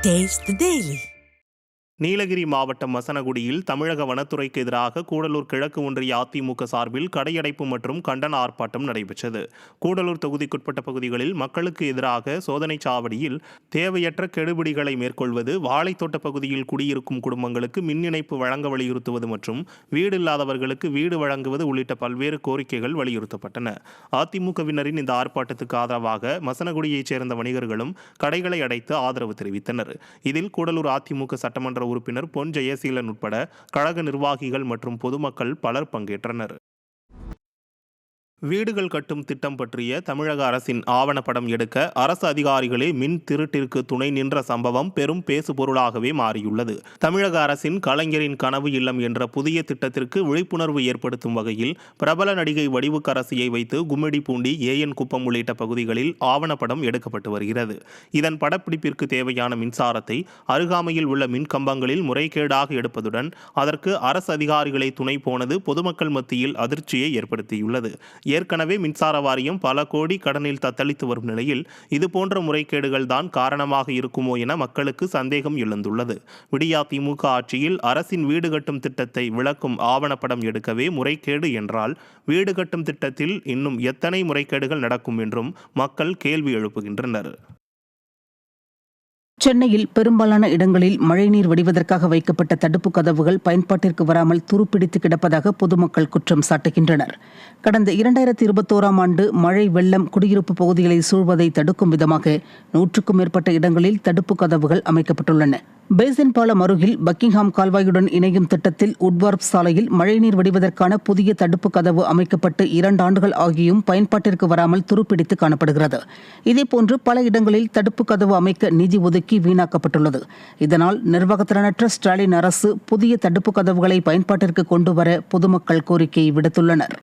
Taste the Daily. Nilgiri மாவட்டம் மசனகுடியில் தமிழக வனத்துறைக்கு எதிராக கூடலூர் கிழக்கு ஒன்றிய அதிமுக சார்பில் கடையடைப்பு மற்றும் கண்டன ஆர்ப்பாட்டம் நடைபெற்றது. கூடலூர் தொகுதிக்குட்பட்ட பகுதிகளில் மக்களுக்கு எதிராக சோதனை சாவடியில் தேவையற்ற கெடுபிடிகளை மேற்கொள்வது, வாழைத்தோட்ட பகுதியில் குடியிருக்கும் குடும்பங்களுக்கு மின் இணைப்பு வழங்க வலியுறுத்துவது மற்றும் வீடு இல்லாதவர்களுக்கு வீடு வழங்குவது உள்ளிட்ட பல்வேறு கோரிக்கைகள் வலியுறுத்தப்பட்டன. அதிமுகவினரின் இந்த ஆர்ப்பாட்டத்துக்கு ஆதரவாக மசனகுடியைச் சேர்ந்த வணிகர்களும் கடைகளை அடைத்து ஆதரவு தெரிவித்தனர். இதில் கூடலூர் அதிமுக சட்டமன்ற உறுப்பினர் பொன் ஜெயசீலன் உட்பட கழக நிர்வாகிகள் மற்றும் பொதுமக்கள் பலர் பங்கேற்றனர். வீடுகள் கட்டும் திட்டம் பற்றிய தமிழக அரசின் ஆவணப்படம் எடுக்க அரசு அதிகாரிகளே மின் திருட்டிற்கு துணை நின்ற சம்பவம் பெரும் பேசுபொருளாகவே மாறியுள்ளது. தமிழக அரசின் கலைஞரின் கனவு இல்லம் என்ற புதிய திட்டத்திற்கு விழிப்புணர்வு ஏற்படுத்தும் வகையில் பிரபல நடிகை வடிவுக்கரசியை வைத்து கும்மிடிப்பூண்டி, ஏஎன் குப்பம் உள்ளிட்ட பகுதிகளில் ஆவணப்படம் எடுக்கப்பட்டு வருகிறது. இதன் படப்பிடிப்பிற்கு தேவையான மின்சாரத்தை அருகாமையில் உள்ள மின் கம்பங்களில் முறைகேடாக எடுப்பதுடன் அதற்கு அரசு அதிகாரிகளை துணை போனது பொதுமக்கள் மத்தியில் அதிர்ச்சியை ஏற்படுத்தியுள்ளது. ஏற்கனவே மின்சார வாரியம் பல கோடி கடனில் தத்தளித்து வரும் நிலையில் இதுபோன்ற முறைகேடுகள் தான் காரணமாக இருக்குமோ என மக்களுக்கு சந்தேகம் எழுந்துள்ளது. விடியா திமுக ஆட்சியில் அரசின் வீடு கட்டும் திட்டத்தை விளக்கும் ஆவணப்படம் எடுக்கவே முறைகேடு என்றால், வீடு கட்டும் திட்டத்தில் இன்னும் எத்தனை முறைகேடுகள் நடக்கும் என்றும் மக்கள் கேள்வி எழுப்புகின்றனர். சென்னையில் பெரும்பாலான இடங்களில் மழைநீர் வடிவதற்காக வைக்கப்பட்ட தடுப்பு கதவுகள் பயன்பாட்டிற்கு வராமல் துருப்பிடித்து கிடப்பதாக பொதுமக்கள் குற்றம் சாட்டுகின்றனர். கடந்த 2021ஆம் ஆண்டு மழை வெள்ளம் குடியிருப்பு பகுதிகளை சூழ்வதை தடுக்கும் விதமாக 100க்கும் மேற்பட்ட இடங்களில் தடுப்பு கதவுகள் அமைக்கப்பட்டுள்ளன. பேசின் பாலம் அருகில் பக்கிங்ஹாம் கால்வாயுடன் இணையும் திட்டத்தில் உட்வார்ப் சாலையில் மழைநீர் வடிவதற்கான புதிய தடுப்பு கதவு அமைக்கப்பட்டு 2 ஆண்டுகள் ஆகியும் பயன்பாட்டிற்கு வராமல் துருப்பிடித்து காணப்படுகிறது. இதேபோன்று பல இடங்களில் தடுப்பு கதவு அமைக்க நிதி ஒதுக்கி வீணாக்கப்பட்டுள்ளது. இதனால் நிர்வாகத்திறனற்ற ஸ்டாலின் அரசு புதிய தடுப்பு கதவுகளை பயன்பாட்டிற்கு கொண்டுவர பொதுமக்கள் கோரிக்கை விடுத்துள்ளனர்.